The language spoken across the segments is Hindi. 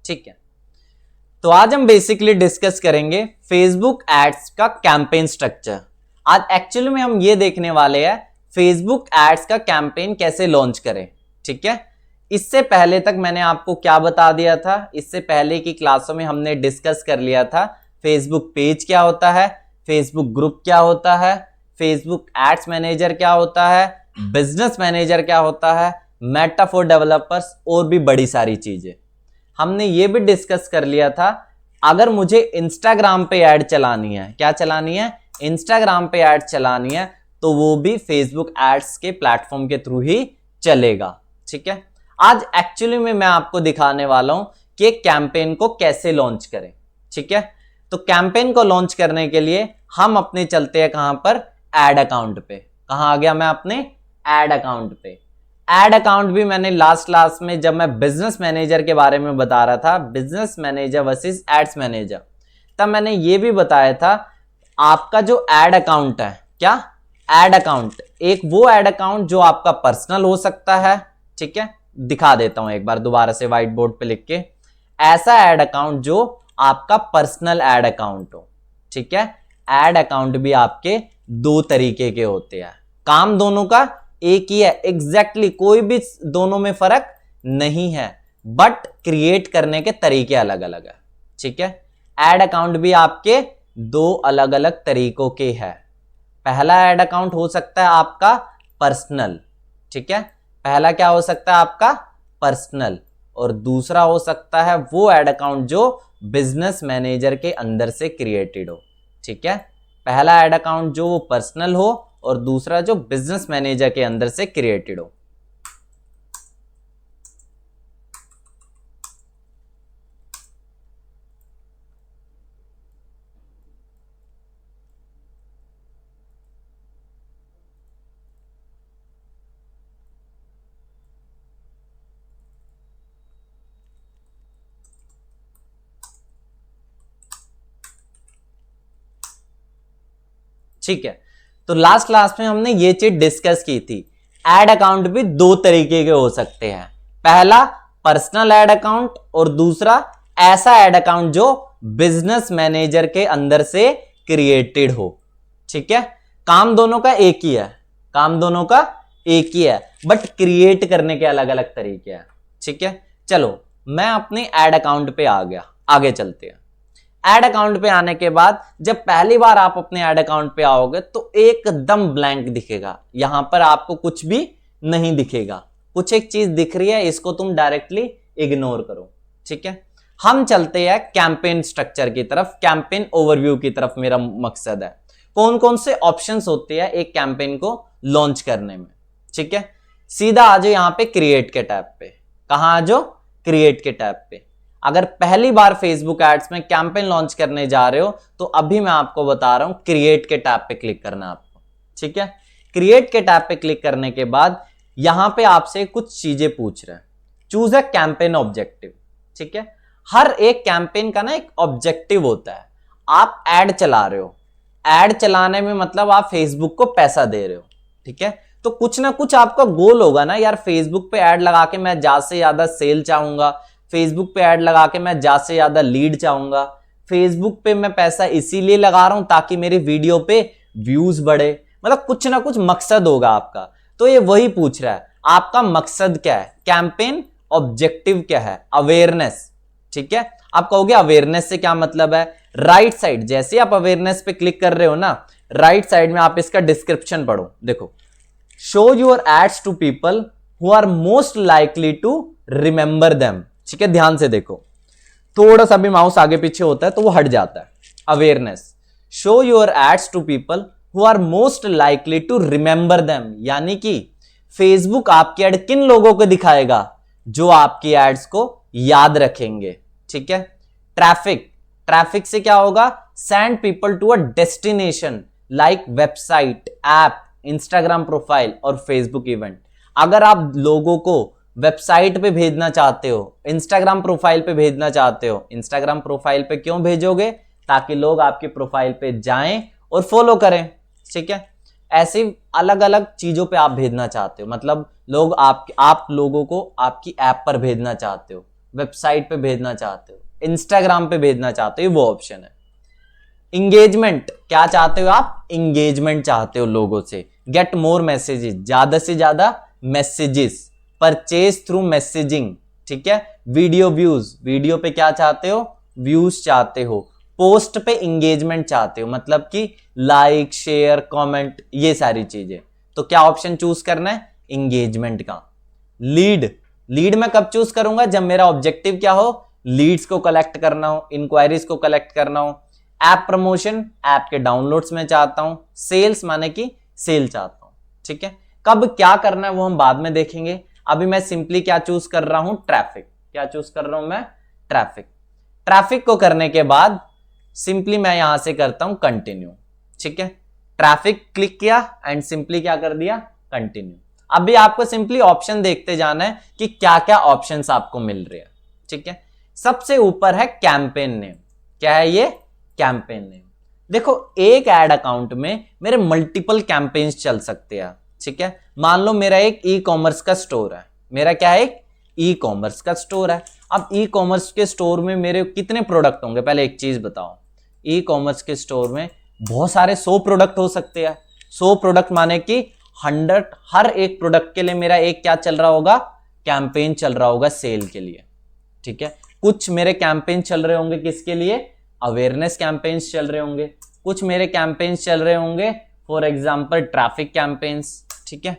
ठीक है, तो आज हम बेसिकली डिस्कस करेंगे फेसबुक एड्स का कैंपेन स्ट्रक्चर। आज एक्चुअली में हम ये देखने वाले हैं फेसबुक एड्स का कैंपेन कैसे लॉन्च करें। ठीक है, इससे पहले तक मैंने आपको क्या बता दिया था, इससे पहले की क्लासों में हमने डिस्कस कर लिया था फेसबुक पेज क्या होता है, फेसबुक ग्रुप क्या होता है, फेसबुक एड्स मैनेजर क्या होता है, बिजनेस मैनेजर क्या होता है, मेटा फॉर डेवलपर्स और भी बड़ी सारी चीजें। हमने ये भी डिस्कस कर लिया था अगर मुझे इंस्टाग्राम पे ऐड चलानी है, क्या चलानी है, इंस्टाग्राम पे ऐड चलानी है, तो वो भी फेसबुक एड्स के प्लेटफॉर्म के थ्रू ही चलेगा। ठीक है, आज एक्चुअली में मैं आपको दिखाने वाला हूं कि कैंपेन को कैसे लॉन्च करें। ठीक है, तो कैंपेन को लॉन्च करने के लिए हम अपने चलते हैं कहां पर, एड अकाउंट पे। कहां आ गया मैं, अपने एड अकाउंट पे। एड अकाउंट भी मैंने लास्ट क्लास में जब मैं बिजनेस मैनेजर के बारे में बता रहा था, business manager versus ads manager, तब मैंने ये भी बताया था आपका जो एड अकाउंट है, क्या एड अकाउंट, एक वो एड अकाउंट जो आपका पर्सनल हो सकता है। ठीक है, दिखा देता हूं एक बार दोबारा से व्हाइट बोर्ड पे लिख के, ऐसा एड अकाउंट जो आपका पर्सनल एड अकाउंट हो। ठीक है, एड अकाउंट भी आपके दो तरीके के होते हैं, काम दोनों का एक ही है, एग्जैक्टली कोई भी दोनों में फर्क नहीं है, बट क्रिएट करने के तरीके अलग अलग है। ठीक है, एड अकाउंट भी आपके दो अलग अलग तरीकों के हैं। पहला एड अकाउंट हो सकता है आपका पर्सनल। ठीक है, पहला क्या हो सकता है आपका पर्सनल, और दूसरा हो सकता है वो एड अकाउंट जो बिजनेस मैनेजर के अंदर से क्रिएटेड हो। ठीक है, पहला एड अकाउंट जो पर्सनल हो और दूसरा जो बिजनेस मैनेजर के अंदर से क्रिएटेड हो। ठीक है, तो लास्ट क्लास में हमने ये चीज डिस्कस की थी, एड अकाउंट भी दो तरीके के हो सकते हैं, पहला पर्सनल एड अकाउंट और दूसरा ऐसा एड अकाउंट जो बिजनेस मैनेजर के अंदर से क्रिएटेड हो। ठीक है, काम दोनों का एक ही है, काम दोनों का एक ही है, बट क्रिएट करने के अलग अलग तरीके हैं। ठीक है, चलो मैं अपने एड अकाउंट पे आ गया, आगे चलते हैं। एड अकाउंट पे आने के बाद जब पहली बार आप अपने एड अकाउंट पे आओगे तो एकदम ब्लैंक दिखेगा, यहां पर आपको कुछ भी नहीं दिखेगा, कुछ एक चीज दिख रही है, इसको तुम डायरेक्टली इग्नोर करो। ठीक है, हम चलते हैं कैंपेन स्ट्रक्चर की तरफ, कैंपेन ओवरव्यू की तरफ मेरा मकसद है, कौन कौन से ऑप्शंस होते हैं एक कैंपेन को लॉन्च करने में। ठीक है, सीधा आ जाओ यहां पे क्रिएट के टैब पे। कहां आ जाओ, क्रिएट के टैब पे। अगर पहली बार फेसबुक एड्स में कैंपेन लॉन्च करने जा रहे हो तो अभी मैं आपको बता रहा हूं क्रिएट के टैब पे क्लिक करना आपको। ठीक है, क्रिएट के टैब पे क्लिक करने के बाद यहां पे आपसे कुछ चीजें पूछ रहे हैं, चूज अ कैंपेन ऑब्जेक्टिव। ठीक है, हर एक कैंपेन का ना एक ऑब्जेक्टिव होता है। आप एड चला रहे हो, एड चलाने में मतलब आप फेसबुक को पैसा दे रहे हो। ठीक है, तो कुछ ना कुछ आपका गोल होगा ना यार, फेसबुक पे एड लगा के मैं ज्यादा से ज्यादा सेल चाहूंगा, फेसबुक पे ऐड लगा के मैं ज्यादा से ज्यादा लीड चाहूंगा, फेसबुक पे मैं पैसा इसीलिए लगा रहा हूं ताकि मेरी वीडियो पे व्यूज बढ़े, मतलब कुछ ना कुछ मकसद होगा आपका। तो ये वही पूछ रहा है आपका मकसद क्या है, कैंपेन ऑब्जेक्टिव क्या है, अवेयरनेस। ठीक है, आप कहोगे अवेयरनेस से क्या मतलब है, राइट साइड जैसे आप अवेयरनेस पे क्लिक कर रहे हो ना, राइट साइड में आप इसका डिस्क्रिप्शन पढ़ो, देखो, show your ads to people who are most likely to remember them. ठीक है, ध्यान से देखो, थोड़ा सा भी माउस आगे पीछे होता है तो वो हट जाता है। Awareness, show your ads to people who are most likely to remember them, यानी कि फेसबुक आपकी एड किन लोगों को दिखाएगा जो आपकी एड्स को याद रखेंगे। ठीक है, ट्रैफिक, ट्रैफिक से क्या होगा, send people to a destination like website, app, Instagram profile और फेसबुक इवेंट। अगर आप लोगों को वेबसाइट पे भेजना चाहते हो, इंस्टाग्राम प्रोफाइल पे भेजना चाहते हो, इंस्टाग्राम प्रोफाइल पे क्यों भेजोगे, ताकि लोग आपके प्रोफाइल पे जाएं और फॉलो करें। ठीक है, ऐसे अलग अलग चीजों पे आप भेजना चाहते हो, मतलब लोग आप लोगों को आपकी ऐप पर भेजना चाहते हो, वेबसाइट पे भेजना चाहते हो, इंस्टाग्राम पे भेजना चाहते हो, वो ऑप्शन है। इंगेजमेंट, क्या चाहते हो आप? इंगेजमेंट चाहते हो लोगों से। गेट मोर मैसेजेस, ज्यादा से ज्यादा मैसेजेस। परचेज थ्रू मैसेजिंग, ठीक है। वीडियो व्यूज, वीडियो पे क्या चाहते हो? व्यूज चाहते हो। पोस्ट पे इंगेजमेंट चाहते हो, मतलब कि लाइक, शेयर, कमेंट, ये सारी चीजें। तो क्या ऑप्शन चूज करना है? इंगेजमेंट का। लीड, लीड मैं कब चूज करूंगा? जब मेरा ऑब्जेक्टिव क्या हो? लीड्स को कलेक्ट करना हो, इंक्वायरीज को कलेक्ट करना हो। ऐप प्रमोशन, ऐप के डाउनलोड्स में चाहता हूं। सेल्स माने कि सेल चाहता हूं, ठीक है। कब क्या करना है वो हम बाद में देखेंगे। अभी मैं सिंपली क्या चूज कर रहा हूं? ट्रैफिक। क्या चूज कर रहा हूं मैं? ट्रैफिक। ट्रैफिक को करने के बाद सिंपली मैं यहां से करता हूं कंटिन्यू, ठीक है। ट्रैफिक क्लिक किया एंड सिंपली क्या कर दिया? कंटिन्यू। अभी आपको सिंपली ऑप्शन देखते जाना है कि क्या क्या ऑप्शंस आपको मिल रहे हैं, ठीक है। सबसे ऊपर है कैंपेन नेम। क्या है ये? Campaign name. देखो, एक एड अकाउंट में मेरे मल्टीपल कैंपेन्स चल सकते हैं, ठीक है। मान लो मेरा एक ई कॉमर्स का स्टोर है। मेरा क्या है? एक ई कॉमर्स का स्टोर है। अब ई कॉमर्स के स्टोर में मेरे कितने प्रोडक्ट होंगे? पहले एक चीज बताओ, ई कॉमर्स के स्टोर में बहुत सारे 100 प्रोडक्ट हो सकते हैं। 100 प्रोडक्ट माने कि 100, हर एक प्रोडक्ट के लिए मेरा एक क्या चल रहा होगा? कैंपेन चल रहा होगा सेल के लिए, ठीक है। कुछ मेरे कैंपेन चल रहे होंगे किसके लिए? अवेयरनेस कैंपेन्स चल रहे होंगे। कुछ मेरे कैंपेन्स चल रहे होंगे फॉर एग्जांपल ट्रैफिक कैंपेन्स, ठीक है।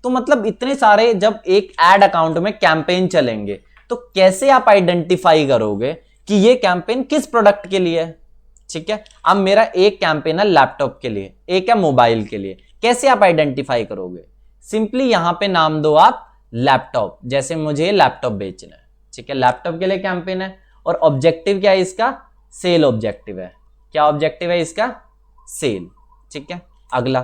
तो मतलब इतने सारे जब एक एड अकाउंट में कैंपेन चलेंगे तो कैसे आप आइडेंटिफाई करोगे कि ये कैंपेन किस प्रोडक्ट के लिए है, ठीक है। अब मेरा एक कैंपेन है लैपटॉप के लिए, एक है मोबाइल के लिए। कैसे आप आइडेंटिफाई करोगे? सिंपली यहां पे नाम दो आप लैपटॉप, जैसे मुझे लैपटॉप बेचना है, ठीक है। लैपटॉप के लिए कैंपेन है और ऑब्जेक्टिव क्या है इसका? सेल ऑब्जेक्टिव है। क्या ऑब्जेक्टिव है इसका? सेल, ठीक है। अगला,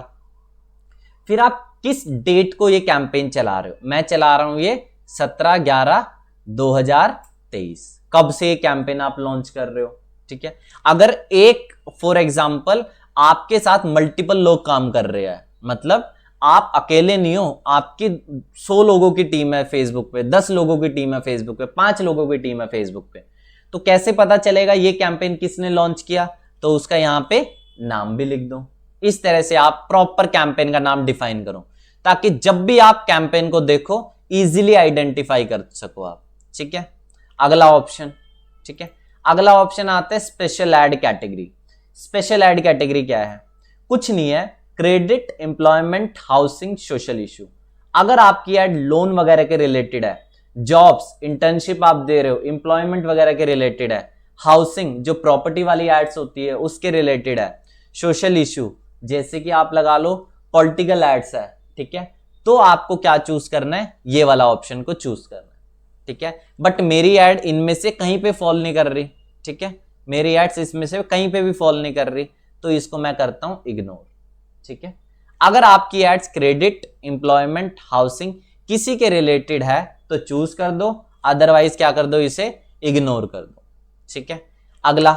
फिर आप किस डेट को ये कैंपेन चला रहे हो? मैं चला रहा हूं ये 17/11/2023। कब से ये कैंपेन आप लॉन्च कर रहे हो, ठीक है। अगर एक फॉर एग्जांपल आपके साथ मल्टीपल लोग काम कर रहे हैं, मतलब आप अकेले नहीं हो, आपकी 100 लोगों की टीम है फेसबुक पे, 10 लोगों की टीम है फेसबुक पे, 5 लोगों की टीम है फेसबुक पे, तो कैसे पता चलेगा ये कैंपेन किसने लॉन्च किया? तो उसका यहां पे नाम भी लिख दो। इस तरह से आप प्रॉपर कैंपेन का नाम डिफाइन करो ताकि जब भी आप कैंपेन को देखो इजीली आइडेंटिफाई कर सको आप, ठीक है। अगला ऑप्शन, ठीक है, अगला ऑप्शन आता है special ad category. Special ad category क्या है? कुछ नहीं है, credit, employment, housing, social issue. अगर आपकी एड लोन वगैरह के रिलेटेड है, जॉब्स, इंटर्नशिप आप दे रहे हो, एम्प्लॉयमेंट वगैरह के रिलेटेड है, हाउसिंग जो प्रॉपर्टी वाली एड्स होती है उसके रिलेटेड है, सोशल इशू जैसे कि आप लगा लो पॉलिटिकल एड्स है, ठीक है, तो आपको क्या चूज करना है? ये वाला ऑप्शन को चूज करना है, ठीक है। बट मेरी एड इनमें से कहीं पे फॉल नहीं कर रही, ठीक है, मेरी एड्स इसमें से कहीं पे भी फॉल नहीं कर रही, तो इसको मैं करता हूं इग्नोर, ठीक है। अगर आपकी एड्स क्रेडिट, एम्प्लॉयमेंट, हाउसिंग किसी के रिलेटेड है तो चूज कर दो, अदरवाइज क्या कर दो? इसे इग्नोर कर दो, ठीक है। अगला,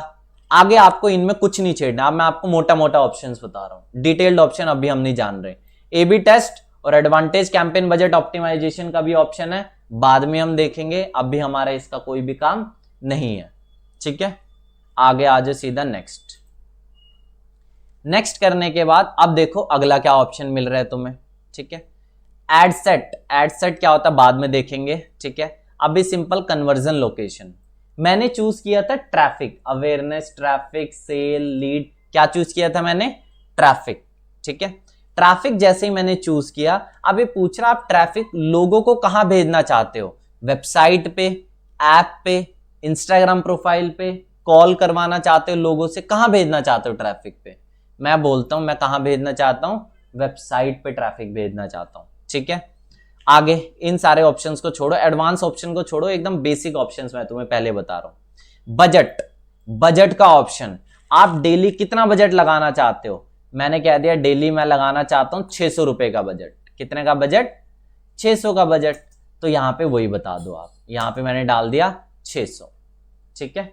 आगे आपको इनमें कुछ नहीं छेड़ना। अब मैं आपको मोटा मोटा ऑप्शंस बता रहा हूं, डिटेल्ड ऑप्शन अभी हम नहीं जान रहे। एबी टेस्ट और एडवांटेज कैंपेन बजट ऑप्टिमाइजेशन का भी ऑप्शन है, बाद में हम देखेंगे, अभी हमारा इसका कोई भी काम नहीं है, ठीक है। आगे आ जाओ सीधा नेक्स्ट। नेक्स्ट करने के बाद अब देखो अगला क्या ऑप्शन मिल रहा है तुम्हें, ठीक है। एड सेट, एड सेट क्या होता है बाद में देखेंगे, ठीक है। अभी सिंपल कन्वर्जन लोकेशन मैंने चूज किया था traffic, awareness, traffic, sale, lead, क्या चूज किया था मैंने? ट्रैफिक, ठीक है। ट्रैफिक जैसे ही मैंने चूज किया, अब ये पूछ रहा आप ट्रैफिक लोगों को कहां भेजना चाहते हो? वेबसाइट पे, ऐप पे, इंस्टाग्राम प्रोफाइल पे, कॉल करवाना चाहते हो लोगों से, कहां भेजना चाहते हो ट्रैफिक पे? मैं बोलता हूं मैं कहां भेजना चाहता हूं? वेबसाइट पे ट्रैफिक भेजना चाहता हूं, ठीक है। आगे इन सारे ऑप्शंस को छोड़ो, एडवांस ऑप्शन को छोड़ो, एकदम बेसिक ऑप्शंस मैं तुम्हें पहले बता रहा हूं। बजट, बजट का ऑप्शन, आप डेली कितना बजट लगाना चाहते हो? मैंने कह दिया डेली मैं लगाना चाहता हूं 600 रुपए का बजट। कितने का बजट? 600 का बजट। तो यहां पे वही बता दो आप, यहां पे मैंने डाल दिया 600, ठीक है।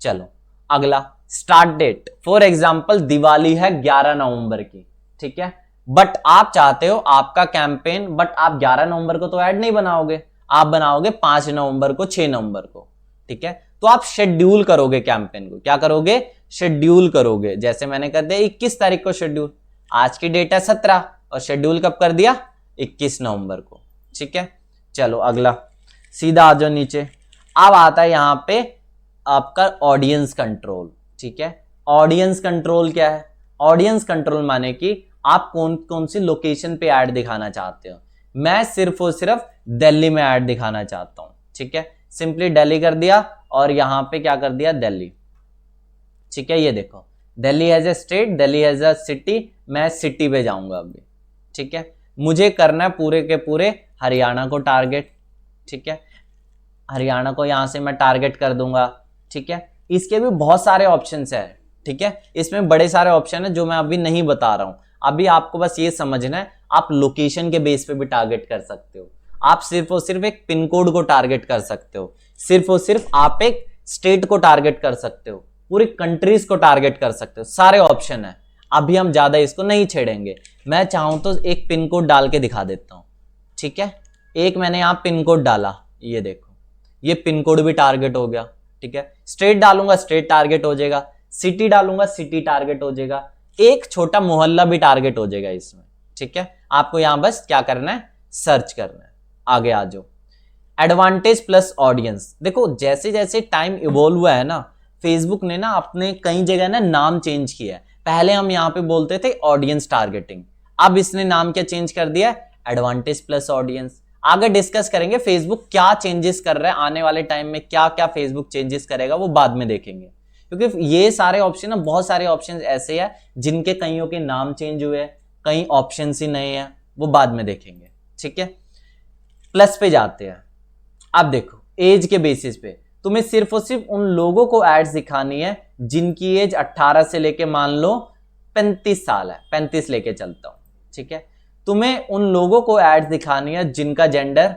चलो अगला, start date, for example Diwali है 11 नवंबर की, ठीक है, बट आप चाहते हो आपका कैंपेन, बट आप 11 नवंबर को तो ऐड नहीं बनाओगे, आप बनाओगे 5 नवंबर को, 6 नवंबर को, ठीक है। तो आप शेड्यूल करोगे कैंपेन को, क्या करोगे, शेड्यूल करोगे। जैसे मैंने कर दिया 21 तारीख को शेड्यूल, आज की डेट है 17 और शेड्यूल कब कर दिया, 21 नवंबर को, ठीक है। चलो अगला, सीधा आ जाओ नीचे। अब आता है यहां पे आपका ऑडियंस कंट्रोल, ठीक है। ऑडियंस कंट्रोल क्या है, ऑडियंस कंट्रोल माने कि आप कौन कौन सी लोकेशन पे ऐड दिखाना चाहते हो। मैं सिर्फ और सिर्फ दिल्ली में ऐड दिखाना चाहता हूं, ठीक है। सिंपली दिल्ली कर दिया और यहां पे क्या कर दिया, दिल्ली, ठीक है। ये देखो, Delhi has a state, Delhi has a city, मैं सिटी पे जाऊंगा अभी, ठीक है। मुझे करना है पूरे के पूरे हरियाणा को टारगेट, ठीक है। हरियाणा को यहां से मैं टारगेट कर दूंगा, ठीक है। इसके भी बहुत सारे ऑप्शंस है, ठीक है। इसमें बड़े सारे ऑप्शन है जो मैं अभी नहीं बता रहा हूं। अभी आपको बस ये समझना है, आप लोकेशन के बेस पे भी टारगेट कर सकते हो। आप सिर्फ और सिर्फ एक पिन कोड को टारगेट कर सकते हो, सिर्फ और सिर्फ आप एक स्टेट को टारगेट कर सकते हो, पूरी कंट्रीज को टारगेट कर सकते हो, सारे ऑप्शन है। अभी हम ज्यादा इसको नहीं छेड़ेंगे। मैं चाहूं तो एक पिन कोड डाल के दिखा देता हूं, ठीक है। एक मैंने यहां पिन कोड डाला, ये देखो, ये पिन कोड भी टारगेट हो गया, ठीक है। स्टेट डालूंगा, स्टेट टारगेट हो जाएगा, सिटी डालूंगा, सिटी टारगेट हो जाएगा, एक छोटा मोहल्ला भी टारगेट हो जाएगा इसमें, ठीक है। आपको यहां बस क्या करना है, सर्च करना है। आगे आ जाओ, एडवांटेज प्लस ऑडियंस। देखो जैसे जैसे टाइम इवॉल्व हुआ है ना, फेसबुक ने ना अपने कई जगह ना नाम चेंज किया है। पहले हम यहां पे बोलते थे ऑडियंस टारगेटिंग, अब इसने नाम क्या चेंज कर दिया, एडवांटेज प्लस ऑडियंस। आगे डिस्कस करेंगे फेसबुक क्या चेंजेस कर रहा है, आने वाले टाइम में क्या क्या फेसबुक चेंजेस करेगा वो बाद में देखेंगे, क्योंकि ये सारे ऑप्शन ना, बहुत सारे ऑप्शन ऐसे हैं जिनके कईयों के नाम चेंज हुए हैं, कई ऑप्शन ही नए हैं, वो बाद में देखेंगे, ठीक है। प्लस पे जाते हैं। अब देखो एज के बेसिस पे तुम्हें सिर्फ और सिर्फ उन लोगों को एड्स दिखानी है जिनकी एज 18 से लेके मान लो 35 साल है, 35 लेके चलता हूं, ठीक है। तुम्हें उन लोगों को एड्स दिखानी है जिनका जेंडर,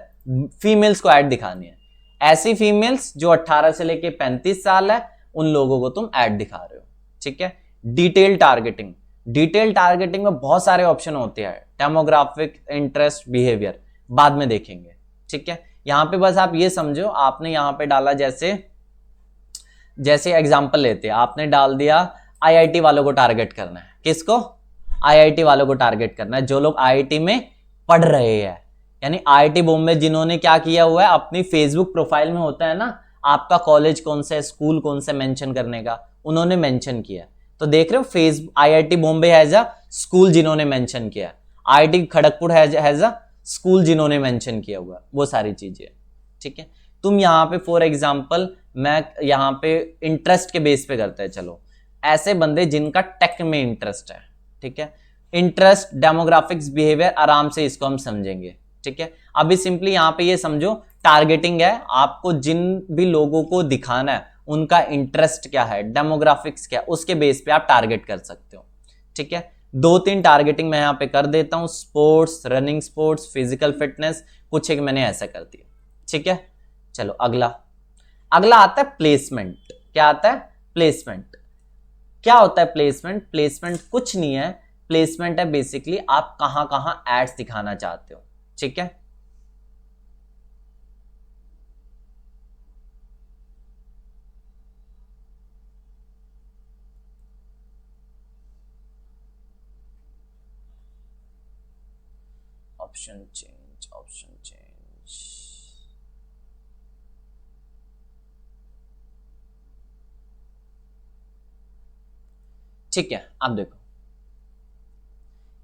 फीमेल्स को ऐड दिखानी है। ऐसी फीमेल्स जो 18 से लेके 35 साल है, उन लोगों को तुम ऐड दिखा रहे हो, ठीक है। डिटेल टारगेटिंग, डिटेल टारगेटिंग में बहुत सारे ऑप्शन होते हैं, डेमोग्राफिक, इंटरेस्ट, बिहेवियर, बाद में देखेंगे, ठीक है। यहां पे बस आप ये समझो, आपने यहां पे डाला, जैसे जैसे एग्जांपल लेते हैं, आपने डाल दिया आईआईटी वालों को टारगेट करना है। किसको, आईआईटी वालों को टारगेट करना है, जो लोग आईआईटी में पढ़ रहे हैं, यानी आईआईटी बॉम्बे जिन्होंने क्या किया हुआ है, अपनी फेसबुक प्रोफाइल में होता है ना आपका कॉलेज कौन सा है, स्कूल कौन सा मेंशन करने का, उन्होंने मेंशन किया। तो देख रहे हो, Facebook IIT Bombay has a school जिन्होंने मेंशन किया, IIT Kharagpur has a school जिन्होंने मेंशन किया हुआ, वो सारी चीजें, ठीक है। तुम यहाँ पे फॉर एग्जांपल, मैं यहाँ पे इंटरेस्ट के बेस पे करते हैं, चलो ऐसे बंदे जिनका टेक में इंटरेस्ट है, ठीक है। इंटरेस्ट, डेमोग्राफिक्स, बिहेवियर, आराम से इसको हम समझेंगे, ठीक है। अभी सिंपली यहाँ पे ये समझो, टारगेटिंग है, आपको जिन भी लोगों को दिखाना है उनका इंटरेस्ट क्या है, डेमोग्राफिक्स क्या है, उसके बेस पे आप टारगेट कर सकते हो, ठीक है। 2-3 टारगेटिंग मैं यहां पे कर देता हूं, sports, running sports, physical fitness, कुछ एक मैंने ऐसा कर दिया, ठीक है। चलो अगला, अगला आता है प्लेसमेंट। क्या आता है, प्लेसमेंट। क्या होता है प्लेसमेंट, प्लेसमेंट कुछ नहीं है, प्लेसमेंट है बेसिकली आप कहां कहां एड्स दिखाना चाहते हो, ठीक है। ऑप्शन चेंज, ऑप्शन चेंज, ठीक है। अब देखो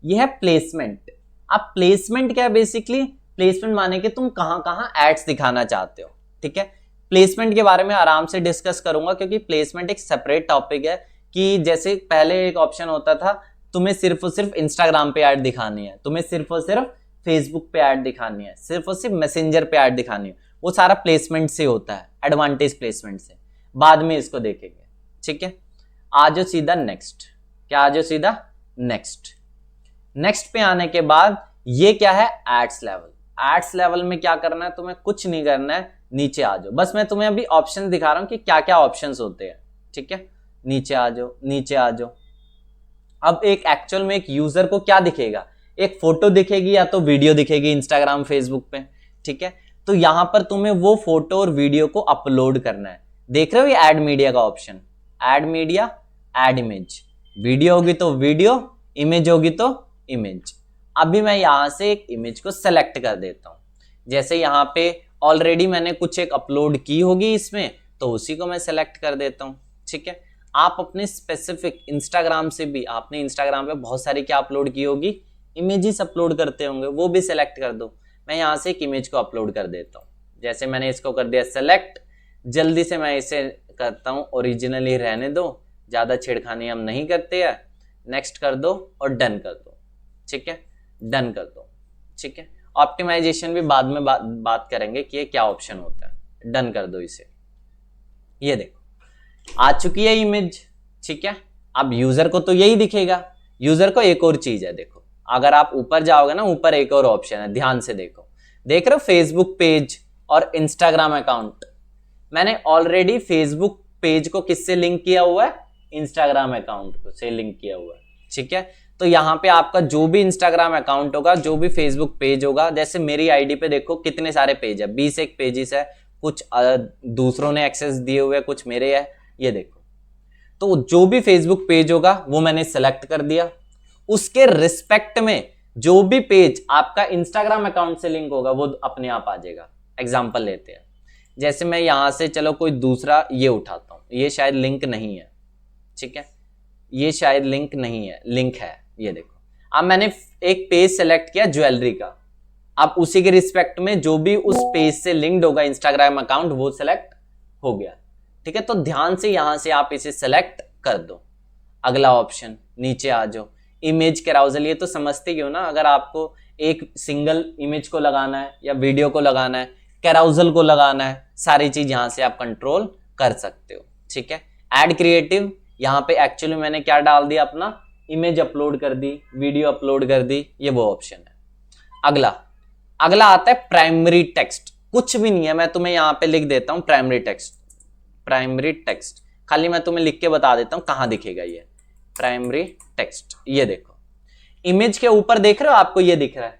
यह है प्लेसमेंट। अब प्लेसमेंट क्या है, बेसिकली प्लेसमेंट माने कि तुम कहां कहां एड्स दिखाना चाहते हो, ठीक है। प्लेसमेंट के बारे में आराम से डिस्कस करूंगा, क्योंकि प्लेसमेंट एक सेपरेट टॉपिक है। कि जैसे पहले एक ऑप्शन होता था, तुम्हें सिर्फ और सिर्फ इंस्टाग्राम पे ऐड दिखानी है, तुम्हें सिर्फ और सिर्फ फेसबुक पे ऐड दिखानी है, सिर्फ और सिर्फ मैसेंजर पे ऐड दिखानी है, वो सारा प्लेसमेंट से होता है, एडवांटेज प्लेसमेंट से, बाद में इसको देखेंगे, ठीक है। आ जाओ सीधा नेक्स्ट, क्या आ जाओ सीधा नेक्स्ट। नेक्स्ट पे आने के बाद ये क्या है, एड्स लेवल। एड्स लेवल में क्या करना है, तुम्हें कुछ नहीं करना है, नीचे आ जाओ, बस मैं तुम्हें अभी ऑप्शन दिखा रहा हूं कि क्या क्या ऑप्शंस होते हैं, ठीक है। नीचे आ जाओ, नीचे आ जाओ। अब एक एक्चुअल में एक यूजर को क्या दिखेगा, एक फोटो दिखेगी या तो वीडियो दिखेगी इंस्टाग्राम फेसबुक पे, ठीक है। तो यहां पर तुम्हें वो फोटो और वीडियो को अपलोड करना है। देख रहे हो ये ऐड मीडिया का option, add media, add image, video होगी तो वीडियो, इमेज होगी तो इमेज। अभी मैं यहां से एक इमेज को सेलेक्ट कर देता हूं। जैसे यहां पे ऑलरेडी मैंने कुछ एक अपलोड की होगी इसमें, तो उसी को मैं सेलेक्ट कर देता हूं। ठीक है, आप अपने स्पेसिफिक इंस्टाग्राम से भी, आपने इंस्टाग्राम पे बहुत सारी क्या अपलोड की होगी, इमेजेस अपलोड करते होंगे, वो भी सिलेक्ट कर दो। मैं यहाँ से एक इमेज को अपलोड कर देता हूँ। जैसे मैंने इसको कर दिया सेलेक्ट, जल्दी से मैं इसे करता हूँ ओरिजिनली रहने दो, ज़्यादा छेड़खानी हम नहीं करते हैं। नेक्स्ट कर दो और डन कर दो। ठीक है, डन कर दो। ठीक है, ऑप्टिमाइजेशन भी बाद में बात करेंगे कि ये क्या ऑप्शन होता है। डन कर दो इसे। ये देखो आ चुकी है इमेज। ठीक है, अब यूजर को तो यही दिखेगा। यूजर को एक और चीज है, देखो अगर आप ऊपर जाओगे ना, ऊपर एक और ऑप्शन है, ध्यान से देखो। देख रहे हो फेसबुक पेज और इंस्टाग्राम अकाउंट। मैंने ऑलरेडी फेसबुक पेज को किससे लिंक किया हुआ है, इंस्टाग्राम अकाउंट को से लिंक किया हुआ है। ठीक है, तो यहाँ पे आपका जो भी इंस्टाग्राम अकाउंट होगा, जो भी फेसबुक पेज होगा, जैसे मेरी आईडी पे देखो कितने सारे पेज है, 20 एक पेजेस है, कुछ दूसरों ने एक्सेस दिए हुए, कुछ मेरे है। ये देखो, तो जो भी फेसबुक पेज होगा वो मैंने सेलेक्ट कर दिया। उसके रिस्पेक्ट में जो भी पेज आपका इंस्टाग्राम अकाउंट से लिंक होगा वो अपने आप आ जाएगा। एग्जांपल लेते हैं, जैसे मैं यहां से चलो कोई दूसरा ये उठाता हूं, ये शायद लिंक नहीं है। ठीक है, ये शायद लिंक नहीं है, लिंक है। ये देखो, अब मैंने एक पेज सेलेक्ट किया ज्वेलरी का। अब उसी के रिस्पेक्ट में जो भी उस पेज से लिंक्ड होगा इंस्टाग्राम अकाउंट, वो सेलेक्ट हो गया। ठीक है, तो ध्यान से यहां से आप इसे सेलेक्ट कर दो। अगला ऑप्शन नीचे आ जाओ, इमेज कैराउजल। ये तो समझते ही हो ना, अगर आपको एक सिंगल इमेज को लगाना है या वीडियो को लगाना है, कैराउजल को लगाना है, सारी चीज यहां से आप कंट्रोल कर सकते हो। ठीक है, ऐड क्रिएटिव, यहां पे एक्चुअली मैंने क्या डाल दिया, अपना इमेज अपलोड कर दी, वीडियो अपलोड कर दी, ये वो ऑप्शन है। अगला आता है प्राइमरी टेक्स्ट। कुछ भी नहीं है, मैं तुम्हें यहां पे लिख देता हूं प्राइमरी टेक्स्ट। प्राइमरी टेक्स्ट खाली मैं तुम्हें लिख के बता देता हूं कहां दिखेगा ये प्राइमरी टेक्स्ट। ये देखो, इमेज के ऊपर देख रहे हो, आपको ये दिख रहा है,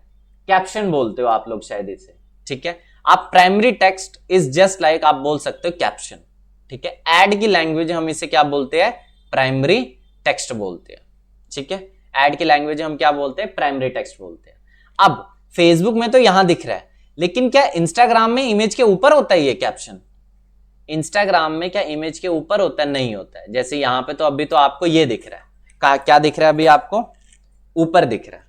कैप्शन बोलते हो आप लोग शायद इसे। ठीक है, आप primary text is just like, आप बोल सकते हो कैप्शन। ठीक है, ऐड की लैंग्वेज हम इसे क्या बोलते हैं, प्राइमरी टेक्स्ट बोलते हैं। ठीक है, ऐड की लैंग्वेज हम क्या बोलते हैं, प्राइमरी टेक्स्ट बोलते हैं। अब फेसबुक में तो यहां दिख रहा है, लेकिन क्या इंस्टाग्राम में इमेज के ऊपर होता है ये कैप्शन? इंस्टाग्राम में क्या इमेज के ऊपर होता है? नहीं होता है। जैसे यहां पे तो अभी तो आपको ये दिख रहा है, क्या दिख रहा है अभी आपको, ऊपर दिख रहा है।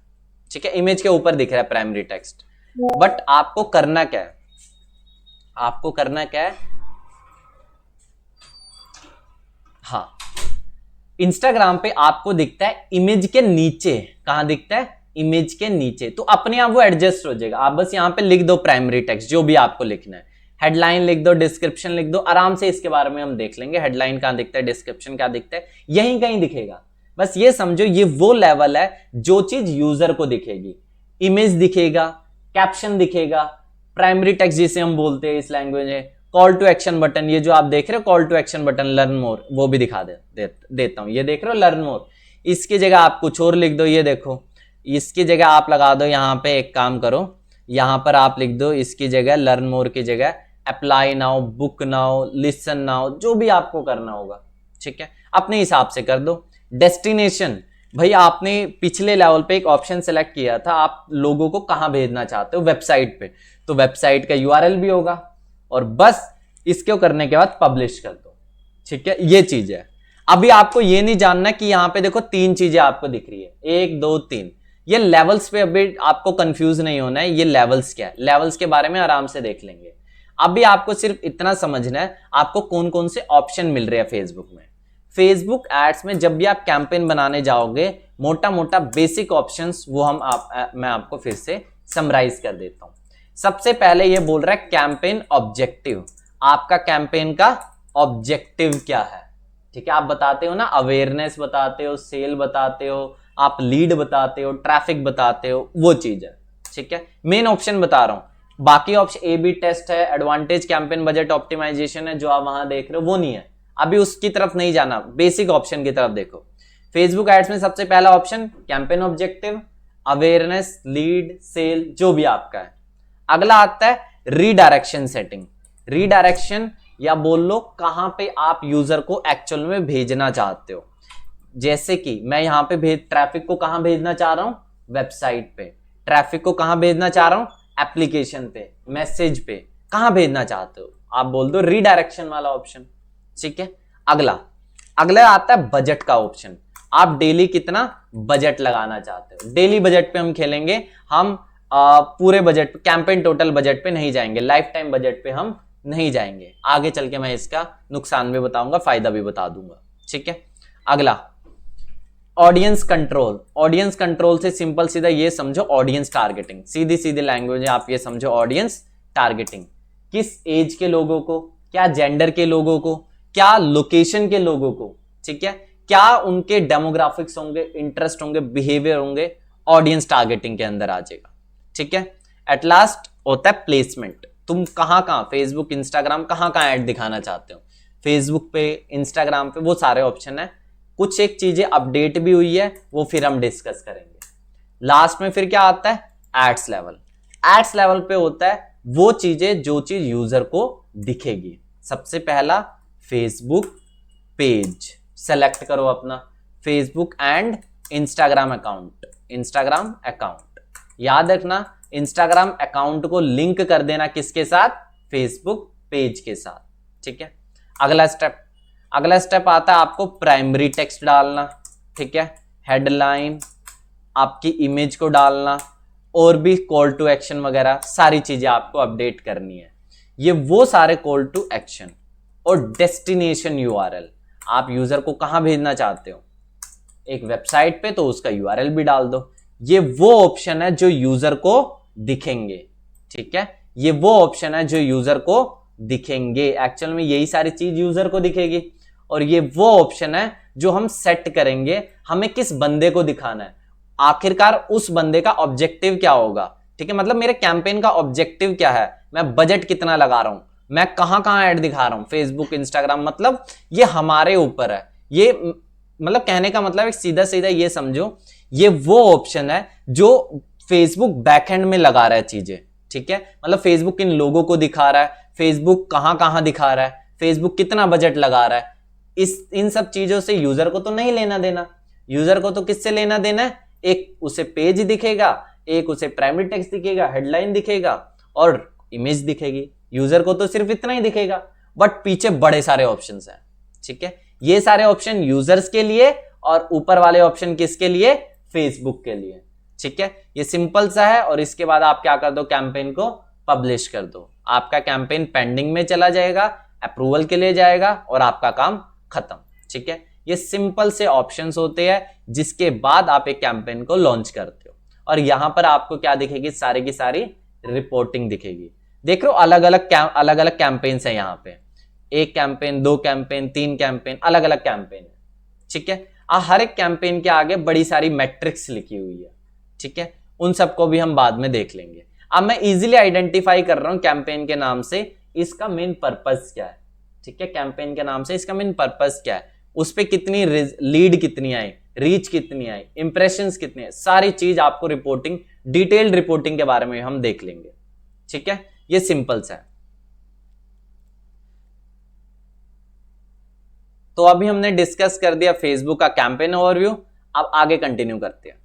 ठीक है, इमेज के ऊपर दिख रहा है प्राइमरी टेक्स्ट। बट आपको करना क्या है, आपको करना क्या है, हाँ, इंस्टाग्राम पे आपको दिखता है इमेज के नीचे। कहां दिखता है, इमेज के नीचे। तो अपने आप वो एडजस्ट हो जाएगा। आप बस यहां पे लिख दो प्राइमरी टेक्स्ट, जो भी आपको लिखना है। हेडलाइन लिख दो, डिस्क्रिप्शन लिख दो, आराम से इसके बारे में हम देख लेंगे। हेडलाइन कहां दिखता है, डिस्क्रिप्शन क्या दिखता है, यहीं कहीं दिखेगा। बस ये समझो, ये वो लेवल है जो चीज यूजर को दिखेगी। इमेज दिखेगा, कैप्शन दिखेगा, प्राइमरी टेक्स्ट जिसे हम बोलते हैं इस लैंग्वेज में, कॉल टू एक्शन बटन, ये जो आप देख रहे हो call to action button, learn more, वो भी दिखा देता हूं। ये देख रहे हो लर्न मोर, इसकी जगह आप कुछ और लिख दो। ये देखो, इसकी जगह आप लगा दो, यहां पे एक काम करो, यहां पर आप लिख दो इसकी जगह, लर्न मोर की जगह apply now, book now, listen now, जो भी आपको करना होगा। ठीक है, अपने हिसाब से कर दो। डेस्टिनेशन, भाई आपने पिछले लेवल पे एक ऑप्शन सेलेक्ट किया था, आप लोगों को कहां भेजना चाहते हो, वेबसाइट पे, तो वेबसाइट का यूआरएल भी होगा। और बस इसको करने के बाद पब्लिश कर दो। ठीक है, ये चीज है। अभी आपको ये नहीं जानना कि यहां पे देखो 3 चीजें आपको दिख रही है, 1 2 3, ये लेवल्स पे अभी आपको कंफ्यूज नहीं होना है। ये लेवल्स क्या है, लेवल्स के बारे में आराम से देख लेंगे। अभी आपको सिर्फ इतना समझना है आपको कौन कौन से ऑप्शन मिल रहे हैं फेसबुक में। फेसबुक एड्स में जब भी आप कैंपेन बनाने जाओगे, मोटा मोटा बेसिक ऑप्शंस वो मैं आपको फिर से समराइज कर देता हूं। सबसे पहले ये बोल रहा है कैंपेन ऑब्जेक्टिव। आपका कैंपेन का ऑब्जेक्टिव क्या है? ठीक है, आप बताते हो ना, अवेयरनेस बताते हो, सेल बताते हो, आप लीड बताते हो, ट्रैफिक बताते हो, वो चीज है। ठीक है, मेन ऑप्शन बता रहा हूं। बाकी ऑप्शन ए बी टेस्ट है, एडवांटेज, कैंपेन बजट ऑप्टिमाइजेशन है, जो आप वहां देख रहे हो वो नहीं है। अभी उसकी तरफ नहीं जाना, बेसिक ऑप्शन की तरफ देखो। फेसबुक एड्स में सबसे पहला option campaign objective, awareness, lead, sale, जो भी आपका है। अगला आता है रीडायरेक्शन सेटिंग, रीडायरेक्शन या बोल लो कहां पे आप यूजर को एक्चुअल में भेजना चाहते हो। जैसे कि मैं यहां पे ट्रैफिक को कहां भेजना चाह रहा हूं, वेबसाइट पे। ट्रैफिक को कहां भेजना चाह रहा हूं, एप्लीकेशन पे, मैसेज पे, कहां भेजना चाहते हो आप बोल दो रीडायरेक्शन वाला ऑप्शन। ठीक है, अगला आता है बजट का ऑप्शन। आप डेली कितना बजट लगाना चाहते हो। डेली बजट पे हम खेलेंगे, हम पूरे बजट पे, कैंपेन टोटल बजट पे नहीं जाएंगे, लाइफ टाइम बजट पे हम नहीं जाएंगे। आगे चल के मैं इसका नुकसान भी बताऊंगा, फायदा भी बता दूंगा। ठीक है, अगला ऑडियंस कंट्रोल। ऑडियंस कंट्रोल से सिंपल सीधा ये समझो ऑडियंस टारगेटिंग, सीधी सीधी लैंग्वेज है, आप ये समझो ऑडियंस टारगेटिंग। किस एज के लोगों को, क्या जेंडर के लोगों को, क्या लोकेशन के लोगों को, ठीक है, क्या उनके डेमोग्राफिक्स होंगे, इंटरेस्ट होंगे, बिहेवियर होंगे, ऑडियंस टारगेटिंग के अंदर आ जाएगा। ठीक है, एट लास्ट होता है प्लेसमेंट। तुम कहां कहां फेसबुक इंस्टाग्राम कहां कहां ऐड दिखाना चाहते हो, फेसबुक पे इंस्टाग्राम पे, वो सारे ऑप्शन है। कुछ एक चीजें अपडेट भी हुई है, वो फिर हम डिस्कस करेंगे। लास्ट में फिर क्या आता है, एड्स लेवल। एड्स लेवल पे होता है वो चीजें जो चीज यूजर को दिखेगी। सबसे पहला फेसबुक पेज सेलेक्ट करो अपना, Facebook and Instagram account. Instagram account याद रखना, इंस्टाग्राम अकाउंट को लिंक कर देना किसके साथ, फेसबुक पेज के साथ। ठीक है, अगला स्टेप आता है आपको प्राइमरी टेक्स्ट डालना। ठीक है, हेडलाइन, आपकी इमेज को डालना, और भी कॉल टू एक्शन वगैरह सारी चीजें आपको अपडेट करनी है। ये वो सारे कॉल टू एक्शन और डेस्टिनेशन यूआरएल, आप यूजर को कहां भेजना चाहते हो, एक वेबसाइट पे, तो उसका यूआरएल भी डाल दो। ये वो ऑप्शन है जो यूजर को दिखेंगे। ठीक है, ये वो ऑप्शन है जो यूजर को दिखेंगे। एक्चुअल में यही सारी चीज यूजर को दिखेगी, और ये वो ऑप्शन है जो हम सेट करेंगे हमें किस बंदे को दिखाना है, आखिरकार उस बंदे का ऑब्जेक्टिव क्या होगा। ठीक है, मतलब मेरे कैंपेन का ऑब्जेक्टिव क्या है, मैं बजट कितना लगा रहा हूं, मैं कहां कहां ऐड दिखा रहा हूं, फेसबुक इंस्टाग्राम, मतलब ये हमारे ऊपर है। ये मतलब कहने का मतलब सीधा सीधा ये समझो, ये वो ऑप्शन है जो फेसबुक बैकएंड में लगा रहा है चीजें। ठीक है, मतलब फेसबुक किन लोगों को दिखा रहा है, फेसबुक कहां कहां दिखा रहा है, फेसबुक कितना बजट लगा रहा है, इन सब चीजों से यूजर को तो नहीं लेना देना। यूजर को तो किससे लेना देना है, एक उसे पेज दिखेगा, एक उसे प्राइमरी टेक्स्ट दिखेगा, हेडलाइन दिखेगा और इमेज दिखेगी। यूजर को तो सिर्फ इतना ही दिखेगा, बट पीछे बड़े सारे ऑप्शंस हैं। ठीक है, ये सारे ऑप्शन यूजर्स के लिए और ऊपर वाले ऑप्शन किसके लिए, फेसबुक के लिए। ठीक है, ये सिंपल सा है। और इसके बाद आप क्या कर दो, कैंपेन को पब्लिश कर दो, आपका कैंपेन पेंडिंग में चला जाएगा, अप्रूवल के लिए जाएगा और आपका काम खत्म। ठीक है, ये सिंपल से ऑप्शंस होते हैं जिसके बाद आप एक कैंपेन को लॉन्च करते हो। और यहां पर आपको क्या दिखेगी, सारी की सारी रिपोर्टिंग दिखेगी। देख रहे हो, अलग अलग कैंपेन्स है यहाँ पे, एक कैंपेन, दो कैंपेन, तीन कैंपेन, अलग अलग कैंपेन है। ठीक है, हर एक कैंपेन के आगे बड़ी सारी मैट्रिक्स लिखी हुई है। ठीक है, उन सबको भी हम बाद में देख लेंगे। अब मैं इजीली आइडेंटिफाई कर रहा हूं कैंपेन के नाम से इसका मेन पर्पस क्या है। ठीक है, कैंपेन के नाम से इसका मेन पर्पस क्या है, उस पे कितनी लीड कितनी आई, रीच कितनी आई, इंप्रेशंस कितने हैं, सारी चीज आपको रिपोर्टिंग, डिटेल्ड रिपोर्टिंग के बारे में हम देख लेंगे। ठीक है, ये सिंपल सा है। तो अभी हमने डिस्कस कर दिया फेसबुक का कैंपेन ओवरव्यू, अब आगे कंटिन्यू करते हैं।